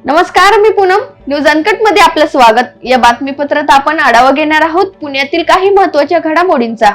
नमस्कार, मी Poonam. News uncut मध्ये आपलं स्वागत. या बातमीपत्रात आपण आढावा घेणार आहोत पुण्यातील काही महत्त्वाच्या घडामोडींचा.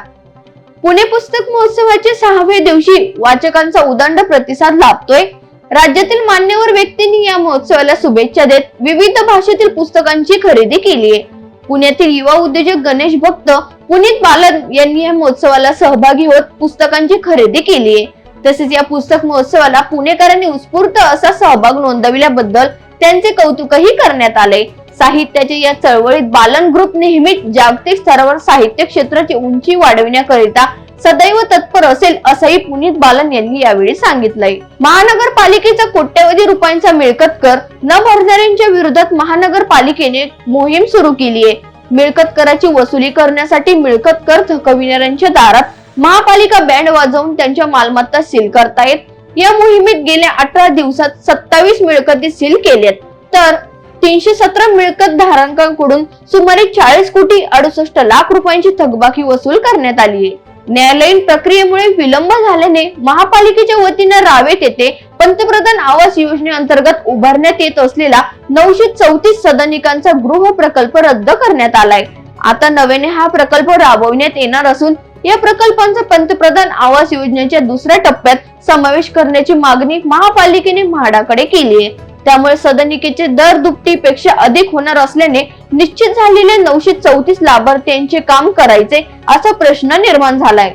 पुणे पुस्तक महोत्सवाच्या 6व्या दिवशी वाचकांचा उदंड प्रतिसाद लाभतोय. राज्यातील मान्यवर व्यक्तींनी या महोत्सवाला शुभेच्छा देत विविध भाषेतील पुस्तकांची खरेदी केली आहे. पुण्यातील युवा उद्योजक गणेश भक्त पुनीत बालन यांनी या महोत्सवाला सहभागी होत पुस्तकांची खरेदी केली आहे. तसेच या पुस्तक महोत्सवाला पुणेकरांनी उत्स्फूर्त असा सहभाग नोंदविल्याबद्दल त्यांचे कौतुकही करण्यात आले. साहित्याच्या या चळवळीत बालन ग्रुप नेहमीच जागतिक स्तरावर साहित्य क्षेत्राची उंची वाढविण्याकरिता सदैव तत्पर असेल असंही पुनीत बालन यांनी यावेळी सांगितलंय. महानगरपालिकेचा कोट्यवधी रुपयांचा मिळकत कर न भरणाऱ्यांच्या विरोधात महानगरपालिकेने मोहीम सुरू केली आहे. मिळकत कराची वसुली करण्यासाठी मिळकत कर थकविणाऱ्यांच्या दारात महापालिका बँड वाजवून त्यांच्या मालमत्ता सील करतायत. या मोहिमेत गेल्या 18 दिवसात 27 मिळकती सील केल्यात, तर 317 मिळकत धारकांकडून सुमारे 40 कोटी 68 लाख रुपयांची थकबाकी वसूल करण्यात आली आहे. न्यायालयीन प्रक्रियेमुळे विलंब झाल्याने महापालिकेच्या वतीने रावेत येथे पंतप्रधान आवास योजनेअंतर्गत उभारण्यात येत असलेला 934 सदनिकांचा गृह प्रकल्प रद्द करण्यात आलाय. आता नव्याने हा प्रकल्प राबवण्यात येणार असून या प्रकल्पांचा पंतप्रधान आवास योजनेच्या दुसऱ्या टप्प्यात समावेश करण्याची मागणी महापालिकेने म्हाडाकडे केली आहे. त्यामुळे सदनिकेचे दर दुपटीपेक्षा अधिक होणार असल्याने निश्चित झालेले 934 लाभार्थ्यांचे काम करायचे असा प्रश्न निर्माण झालाय.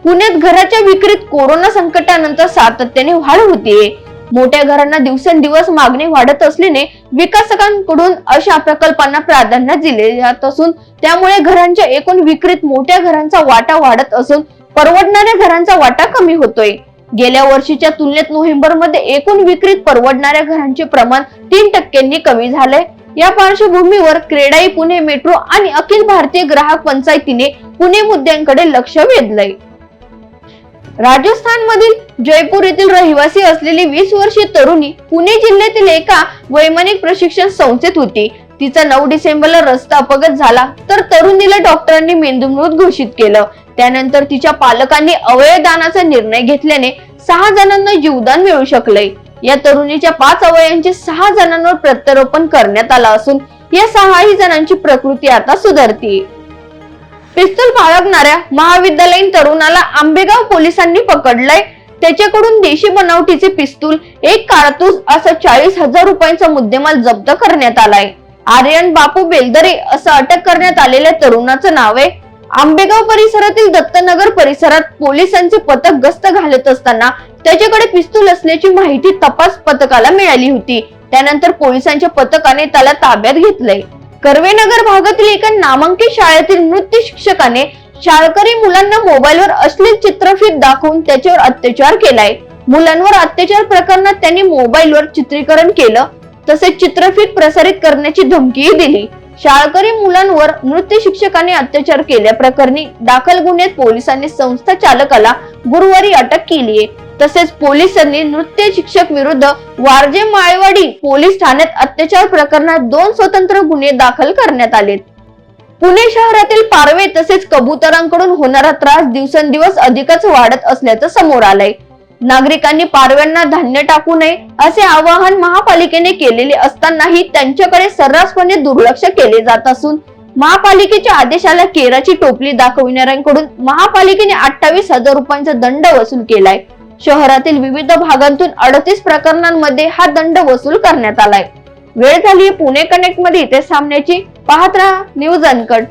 पुण्यात घराच्या विक्रीत कोरोना संकटानंतर सातत्याने वाढ होतीये. मोठ्या घरांना दिवसेंदिवस मागणी वाढत असल्याने विकासकांकडून अशा प्रकल्पांना प्राधान्य दिले जात असून त्यामुळे घरांच्या एकूण विक्रीत मोठ्या घरांचा वाटा वाढत असून परवडणाऱ्या घरांचा वाटा कमी होतोय. गेल्या वर्षीच्या तुलनेत नोव्हेंबर मध्ये एकूण विक्रीत परवडणाऱ्या घरांचे प्रमाण 3% कमी झाले. या पार्श्वभूमीवर क्रेडाई पुणे मेट्रो आणि अखिल भारतीय ग्राहक पंचायतीने पुणे मुद्द्यांकडे लक्ष वेधलंय. राजस्थान मधील जयपूर येथील रहिवासी असलेली 20 वर्षीय तरुणी पुणे जिल्ह्यातील एका वैमानिक प्रशिक्षण संस्थेत होती. तिचा 9 डिसेंबरला रस्ता अपघात झाला तर तरुणीला डॉक्टरांनी मेंदूमृत घोषित केलं. त्यानंतर तिच्या पालकांनी अवयवदानाचा निर्णय घेतल्याने 6 जणांना जीवदान मिळू शकले. या तरुणीच्या 5 अवयवांचे 6 जणांवर प्रत्यारोपण करण्यात आलं असून या 6 जणांची प्रकृती आता सुधारते. पिस्तूल बाळगणाऱ्या महाविद्यालयीन तरुणाला आंबेगाव पोलिसांनी पकडलंय. त्याच्याकडून देशी बनावटीचे पिस्तूल, एक कारतूस असा 40,000 रुपयांचा मुद्देमाल जप्त करण्यात आलाय. आर्यन बापू बेलदरे असं अटक करण्यात आलेल्या तरुणाचं नाव आहे. आंबेगाव परिसरातील दत्तनगर परिसरात पोलिसांचे पथक गस्त घालत असताना त्याच्याकडे पिस्तूल असल्याची माहिती तपास पथकाला मिळाली होती. त्यानंतर पोलिसांच्या पथकाने त्याला ताब्यात घेतलंय. कर्वेनगर भागातील एका नामांकित शाळेतील नृत्य शिक्षकाने शाळकरी मुलांना मोबाईलवर अश्लील चित्रफित दाखवून त्याच्यावर अत्याचार केलाय. मुलांवर अत्याचार प्रकरणात त्यांनी मोबाईलवर चित्रीकरण केलं तसेच चित्रफित प्रसारित करण्याची धमकीही दिली. शाळकरी मुलांवर नृत्य शिक्षकाने अत्याचार केल्याप्रकरणी दाखल गुन्ह्यात पोलिसांनी संस्था चालकाला गुरुवारी अटक केली आहे. तसेच पोलिसांनी नृत्य शिक्षक विरुद्ध वारजे माळवाडी पोलीस ठाण्यात अत्याचार प्रकरणात 2 स्वतंत्र गुन्हे दाखल करण्यात आलेत. पुणे शहरातील पारवे तसेच कबुतरांकडून होणारा त्रास दिवसेंदिवस अधिकच वाढत असल्याचं समोर आलंय. नागरिकांनी पारव्यांना धान्य टाकू नये असे आवाहन महापालिकेने केलेले असतानाही त्यांच्याकडे सर्रासपणे दुर्लक्ष केले जात असून महापालिकेच्या आदेशाला केराची टोपली दाखविणाऱ्यांकडून महापालिकेने 28,000 रुपयांचा दंड वसूल केलाय. शहरातील विविध भागांतून 38 प्रकरणांमध्ये हा दंड वसूल करण्यात आलाय. वेळ झाली पुणे कनेक्ट मध्ये इथे थांबण्याची. पाहत राहा न्यूज अनकट.